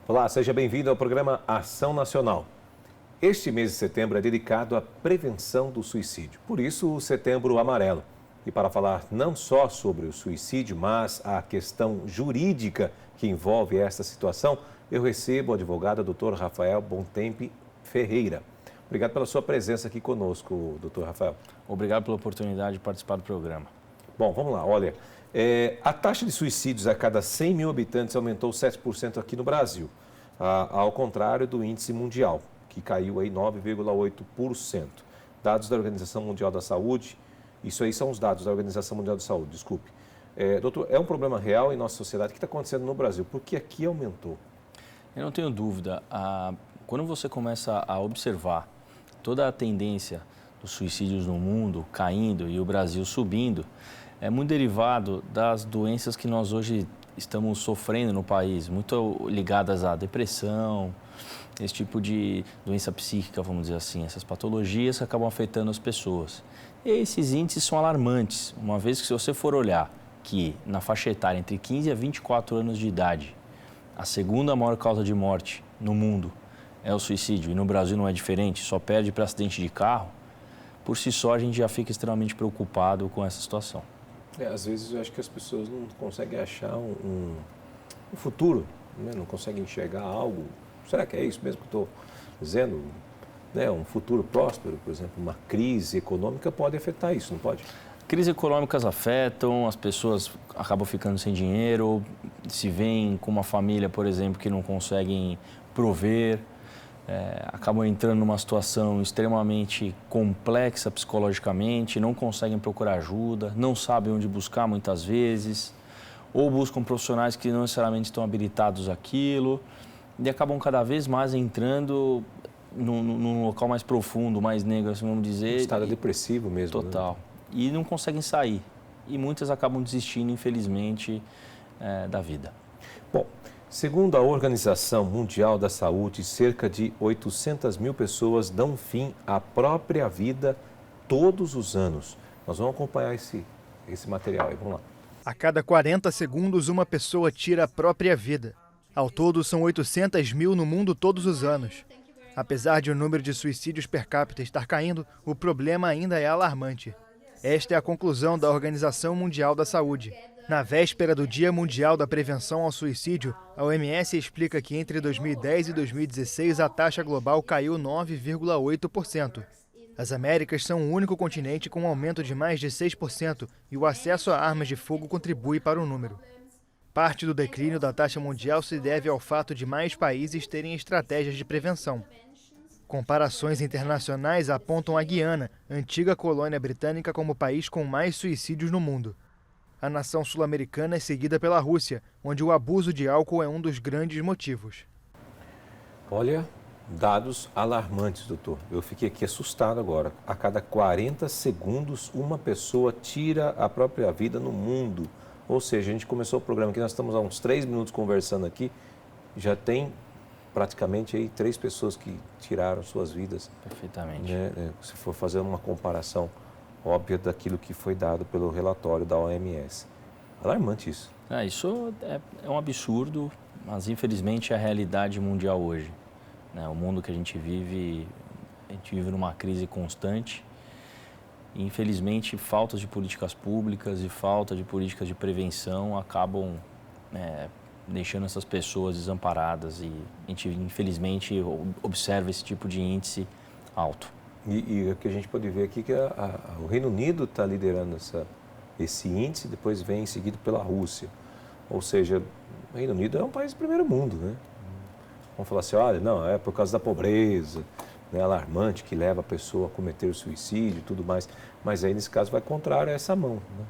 Olá, seja bem-vindo ao programa Ação Nacional. Este mês de setembro é dedicado à prevenção do suicídio, por isso o Setembro Amarelo. E para falar não só sobre o suicídio, mas a questão jurídica que envolve esta situação, eu recebo o advogado Dr. Rafael Bontempi Ferreira. Obrigado pela sua presença aqui conosco, Dr. Rafael. Obrigado pela oportunidade de participar do programa. Bom, vamos lá. Olha, a taxa de suicídios a cada 100 mil habitantes aumentou 7% aqui no Brasil, ao contrário do índice mundial, que caiu aí 9,8%. Dados da Organização Mundial da Saúde, isso aí são os dados da Organização Mundial da Saúde, desculpe. Doutor, é um problema real em nossa sociedade? O que está acontecendo no Brasil? Por que aqui aumentou? Eu não tenho dúvida. Quando você começa a observar toda a tendência dos suicídios no mundo caindo e o Brasil subindo, é muito derivado das doenças que nós hoje estamos sofrendo no país, muito ligadas à depressão, esse tipo de doença psíquica, vamos dizer assim, essas patologias que acabam afetando as pessoas. E esses índices são alarmantes, uma vez que se você for olhar que na faixa etária entre 15 a 24 anos de idade, a segunda maior causa de morte no mundo é o suicídio, e no Brasil não é diferente, só perde para acidente de carro, por si só a gente já fica extremamente preocupado com essa situação. Às vezes eu acho que as pessoas não conseguem achar um futuro, né? Não conseguem enxergar algo. Será que é isso mesmo que eu estou dizendo? Né? Um futuro próspero, por exemplo, uma crise econômica pode afetar isso, não pode? Crises econômicas afetam, as pessoas acabam ficando sem dinheiro, se veem com uma família, por exemplo, que não conseguem prover, acabam entrando numa situação extremamente complexa psicologicamente, não conseguem procurar ajuda, não sabem onde buscar muitas vezes, ou buscam profissionais que não necessariamente estão habilitados àquilo, e acabam cada vez mais entrando num local mais profundo, mais negro, assim vamos dizer. Estado depressivo mesmo. Total. Né? E não conseguem sair. E muitas acabam desistindo, infelizmente, da vida. Bom, segundo a Organização Mundial da Saúde, cerca de 800 mil pessoas dão fim à própria vida todos os anos. Nós vamos acompanhar esse material aí, vamos lá. A cada 40 segundos, uma pessoa tira a própria vida. Ao todo, são 800 mil no mundo todos os anos. Apesar de o número de suicídios per capita estar caindo, o problema ainda é alarmante. Esta é a conclusão da Organização Mundial da Saúde. Na véspera do Dia Mundial da Prevenção ao Suicídio, a OMS explica que entre 2010 e 2016 a taxa global caiu 9,8%. As Américas são o único continente com um aumento de mais de 6% e o acesso a armas de fogo contribui para o número. Parte do declínio da taxa mundial se deve ao fato de mais países terem estratégias de prevenção. Comparações internacionais apontam a Guiana, antiga colônia britânica, como o país com mais suicídios no mundo. A nação sul-americana é seguida pela Rússia, onde o abuso de álcool é um dos grandes motivos. Olha, dados alarmantes, doutor. Eu fiquei aqui assustado agora. A cada 40 segundos, uma pessoa tira a própria vida no mundo. Ou seja, a gente começou o programa aqui, nós estamos há uns 3 minutos conversando aqui, já tem praticamente aí 3 pessoas que tiraram suas vidas. Perfeitamente. Né? Se for fazer uma comparação óbvia daquilo que foi dado pelo relatório da OMS. Alarmante isso. Isso é um absurdo, mas infelizmente é a realidade mundial hoje. Né? O mundo que a gente vive numa crise constante. E, infelizmente, faltas de políticas públicas e falta de políticas de prevenção acabam deixando essas pessoas desamparadas e a gente, infelizmente, observa esse tipo de índice alto. E o que a gente pode ver aqui é que o Reino Unido está liderando esse índice, depois vem seguido pela Rússia. Ou seja, o Reino Unido é um país do primeiro mundo, né? Vamos falar assim, olha, não, é por causa da pobreza, né, alarmante, que leva a pessoa a cometer suicídio e tudo mais. Mas aí, nesse caso, vai contrário a essa mão, né?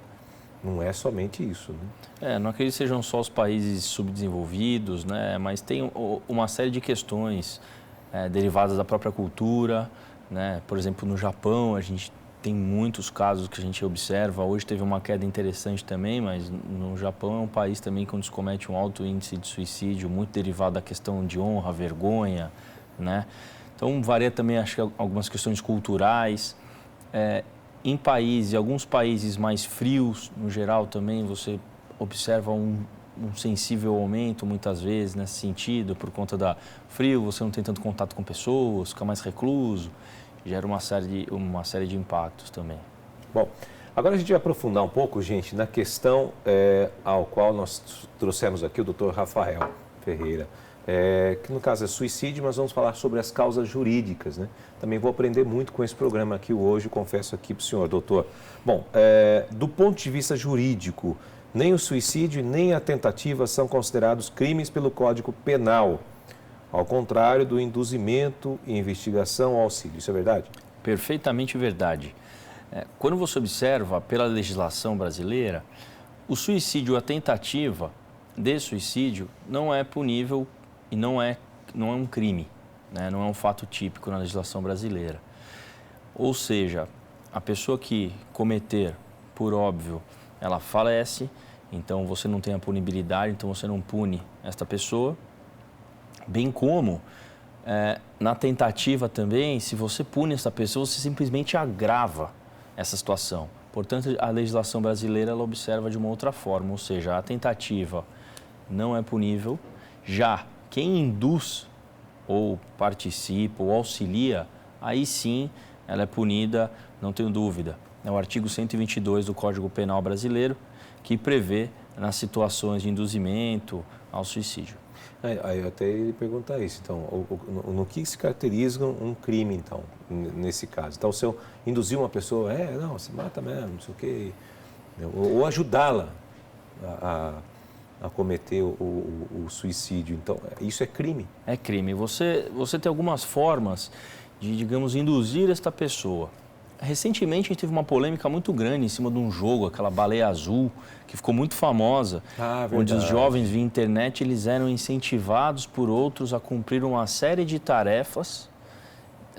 Não é somente isso, né? Não acredito que sejam só os países subdesenvolvidos, né? Mas tem uma série de questões derivadas da própria cultura, né? Por exemplo, no Japão, a gente tem muitos casos que a gente observa. Hoje teve uma queda interessante também, mas no Japão é um país também que se comete um alto índice de suicídio, muito derivado da questão de honra, vergonha, né? Então, varia também, acho que algumas questões culturais. Em alguns países mais frios, no geral, também você observa um um sensível aumento, muitas vezes, nesse sentido, por conta da frio, você não tem tanto contato com pessoas, fica mais recluso, gera uma série de impactos também. Bom, agora a gente vai aprofundar um pouco, gente, na questão ao qual nós trouxemos aqui o Dr. Rafael Ferreira, que no caso é suicídio, mas vamos falar sobre as causas jurídicas, né? Também vou aprender muito com esse programa aqui hoje, confesso aqui para o senhor, doutor. Bom, do ponto de vista jurídico, nem o suicídio nem a tentativa são considerados crimes pelo Código Penal, ao contrário do induzimento e investigação ao auxílio. Isso é verdade? Perfeitamente verdade. Quando você observa pela legislação brasileira, o suicídio, a tentativa de suicídio não é punível e não é um crime, né? Não é um fato típico na legislação brasileira. Ou seja, a pessoa que cometer, por óbvio, ela falece, então você não tem a punibilidade, então você não pune esta pessoa, bem como na tentativa também, se você pune essa pessoa, você simplesmente agrava essa situação. Portanto, a legislação brasileira ela observa de uma outra forma, ou seja, a tentativa não é punível, já quem induz ou participa ou auxilia, aí sim ela é punida, não tenho dúvida. É o artigo 122 do Código Penal brasileiro que prevê nas situações de induzimento ao suicídio. Aí eu até ia perguntar isso, então, no que se caracteriza um crime, então, nesse caso? Então, se eu induzir uma pessoa, não, se mata mesmo, não sei o quê, ou ajudá-la a cometer o suicídio, então, isso é crime? É crime. Você tem algumas formas de, digamos, induzir esta pessoa. Recentemente, a gente teve uma polêmica muito grande em cima de um jogo, aquela Baleia Azul, que ficou muito famosa, onde os jovens via internet eles eram incentivados por outros a cumprir uma série de tarefas,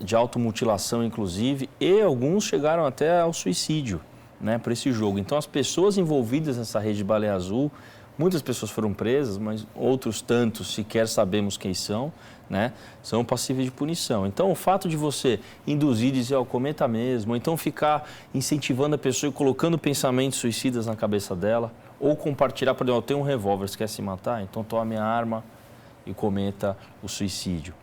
de automutilação inclusive, e alguns chegaram até ao suicídio, né, por esse jogo. Então, as pessoas envolvidas nessa rede de Baleia Azul, muitas pessoas foram presas, mas outros tantos sequer sabemos quem são, né, são passíveis de punição. Então, o fato de você induzir, dizer, cometa mesmo, ou então ficar incentivando a pessoa e colocando pensamentos suicidas na cabeça dela, ou compartilhar, por exemplo, eu tenho um revólver, você quer se matar? Então, toma a minha arma e cometa o suicídio.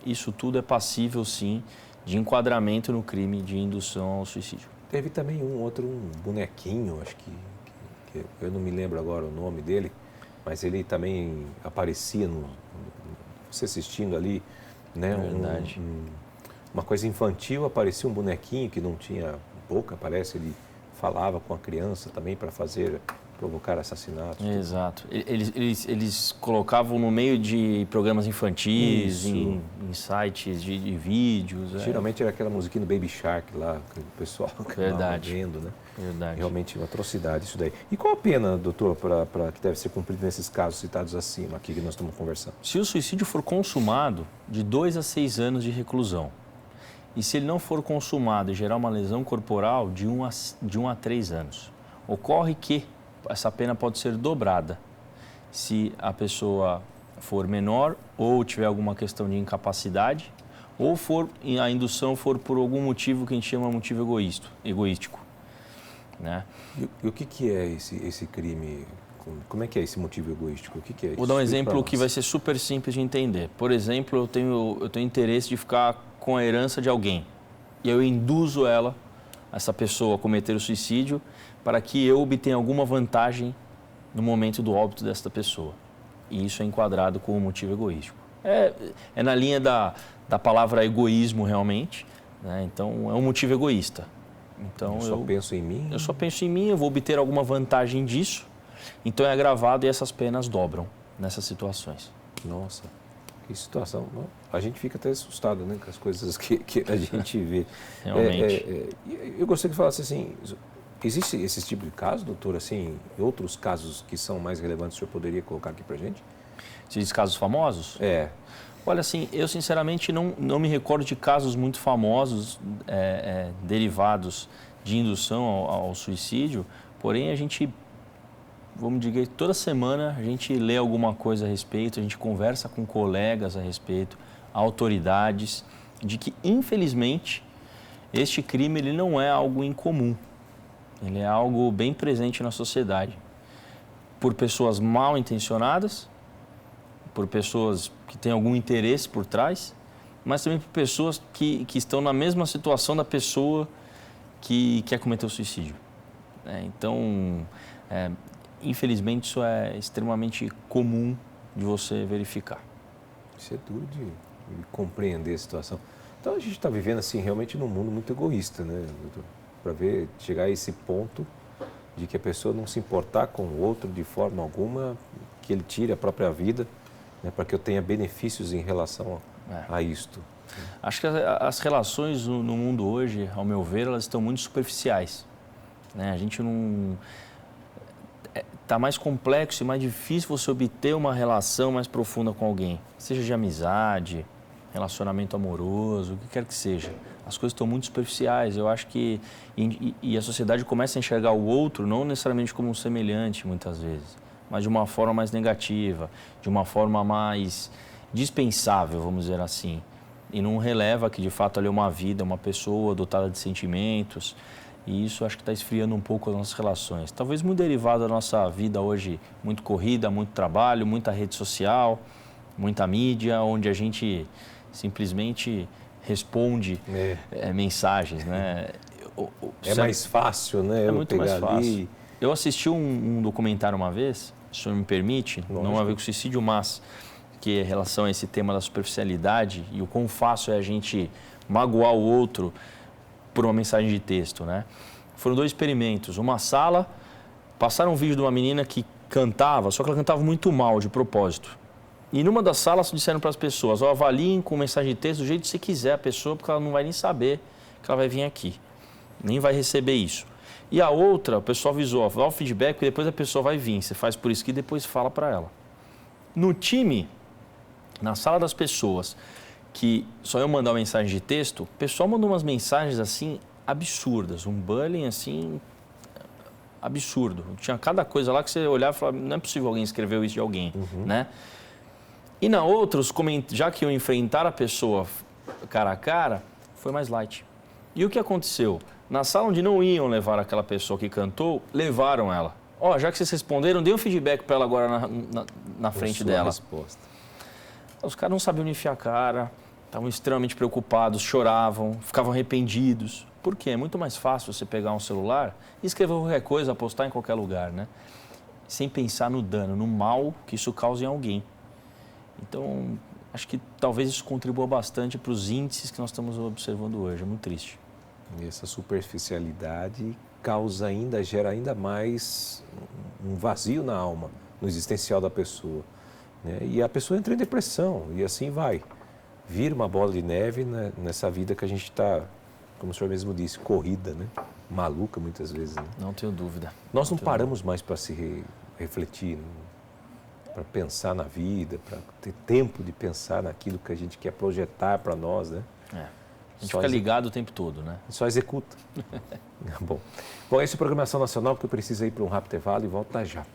Isso tudo é passível, sim, de enquadramento no crime de indução ao suicídio. Teve também um bonequinho, acho que eu não me lembro agora o nome dele, mas ele também aparecia você assistindo ali, né? Verdade. Uma coisa infantil, aparecia um bonequinho que não tinha boca, parece, ele falava com a criança também para provocar assassinatos. Exato. Eles colocavam no meio de programas infantis, em sites de vídeos. Geralmente era aquela musiquinha do Baby Shark lá, que o pessoal acabava vendo, né? Verdade. Realmente uma atrocidade isso daí. E qual a pena, doutor, que deve ser cumprida nesses casos citados acima, aqui que nós estamos conversando? Se o suicídio for consumado, de 2 a 6 anos de reclusão. E se ele não for consumado e gerar uma lesão corporal, de 1 a 3 anos. Ocorre que essa pena pode ser dobrada se a pessoa for menor ou tiver alguma questão de incapacidade ou a indução for por algum motivo que a gente chama de motivo egoístico. Né? E o que é esse crime? Como é que é esse motivo egoístico? O que é isso? Vou dar um exemplo que vai ser super simples de entender. Por exemplo, eu tenho interesse de ficar com a herança de alguém e eu induzo essa pessoa a cometer o suicídio para que eu obtenha alguma vantagem no momento do óbito desta pessoa. E isso é enquadrado como motivo egoístico. É na linha da palavra egoísmo realmente, né? Então é um motivo egoísta. Então, eu só penso em mim? Eu só penso em mim, eu vou obter alguma vantagem disso. Então é agravado e essas penas dobram nessas situações. Nossa, que situação. A gente fica até assustado, né, com as coisas que a gente vê. Realmente. Eu gostaria que falasse assim, existe esse tipo de caso, doutor, assim, outros casos que são mais relevantes, o senhor poderia colocar aqui pra gente? Você diz casos famosos? Olha, assim, eu sinceramente não me recordo de casos muito famosos derivados de indução ao suicídio, porém a gente, vamos dizer, toda semana a gente lê alguma coisa a respeito, a gente conversa com colegas a respeito, autoridades, de que infelizmente este crime ele não é algo incomum, ele é algo bem presente na sociedade. por pessoas mal intencionadas, por pessoas que têm algum interesse por trás, mas também por pessoas que estão na mesma situação da pessoa que quer cometer o suicídio. Então, infelizmente, isso é extremamente comum de você verificar. Isso é duro de compreender a situação. Então, a gente está vivendo, assim, realmente num mundo muito egoísta, né, doutor? Para chegar a esse ponto de que a pessoa não se importar com o outro de forma alguma, que ele tire a própria vida, né, para que eu tenha benefícios em relação a isto. Acho que as relações no mundo hoje, ao meu ver, elas estão muito superficiais. Né? A gente não... Está mais complexo e mais difícil você obter uma relação mais profunda com alguém. Seja de amizade, relacionamento amoroso, o que quer que seja. As coisas estão muito superficiais. Eu acho que... E a sociedade começa a enxergar o outro não necessariamente como um semelhante, muitas vezes, mas de uma forma mais negativa, de uma forma mais dispensável, vamos dizer assim. E não releva que, de fato, ali é uma vida, uma pessoa dotada de sentimentos. E isso acho que está esfriando um pouco as nossas relações. Talvez muito derivado da nossa vida hoje, muito corrida, muito trabalho, muita rede social, muita mídia, onde a gente simplesmente responde mensagens, né? É mais fácil, né? É muito mais fácil. Eu assisti um documentário uma vez, se o senhor me permite, não a ver com suicídio, mas que é em relação a esse tema da superficialidade e o quão fácil é a gente magoar o outro por uma mensagem de texto, né? Foram 2 experimentos. Uma sala, passaram um vídeo de uma menina que cantava, só que ela cantava muito mal, de propósito. E numa das salas disseram para as pessoas, avaliem com mensagem de texto do jeito que você quiser a pessoa, porque ela não vai nem saber que ela vai vir aqui, nem vai receber isso. E a outra, o pessoal avisou, dá o feedback e depois a pessoa vai vir, você faz por isso que depois fala para ela. No time, na sala das pessoas que só iam mandar uma mensagem de texto, o pessoal mandou umas mensagens assim absurdas, um bullying assim absurdo. Tinha cada coisa lá que você olhava e falava, não é possível alguém escreveu isso de alguém, né? E na outra, já que iam enfrentar a pessoa cara a cara, foi mais light. E o que aconteceu? Na sala onde não iam levar aquela pessoa que cantou, levaram ela. Já que vocês responderam, dê um feedback para ela agora na frente dela. Resposta. Os caras não sabiam onde enfiar a cara, estavam extremamente preocupados, choravam, ficavam arrependidos. Por quê? É muito mais fácil você pegar um celular e escrever qualquer coisa, postar em qualquer lugar, né? Sem pensar no dano, no mal que isso causa em alguém. Então, acho que talvez isso contribua bastante para os índices que nós estamos observando hoje. É muito triste. E essa superficialidade gera ainda mais um vazio na alma, no existencial da pessoa. Né? E a pessoa entra em depressão e assim vai. Vira uma bola de neve, né, nessa vida que a gente está, como o senhor mesmo disse, corrida, né? Maluca muitas vezes. Né? Não tenho dúvida. Nós não paramos mais para se refletir, né? Para pensar na vida, para ter tempo de pensar naquilo que a gente quer projetar para nós, né? A gente fica ligado o tempo todo, né? Só executa. Bom, essa é a Programação Nacional, que precisa ir para um rápido intervalo e volta já.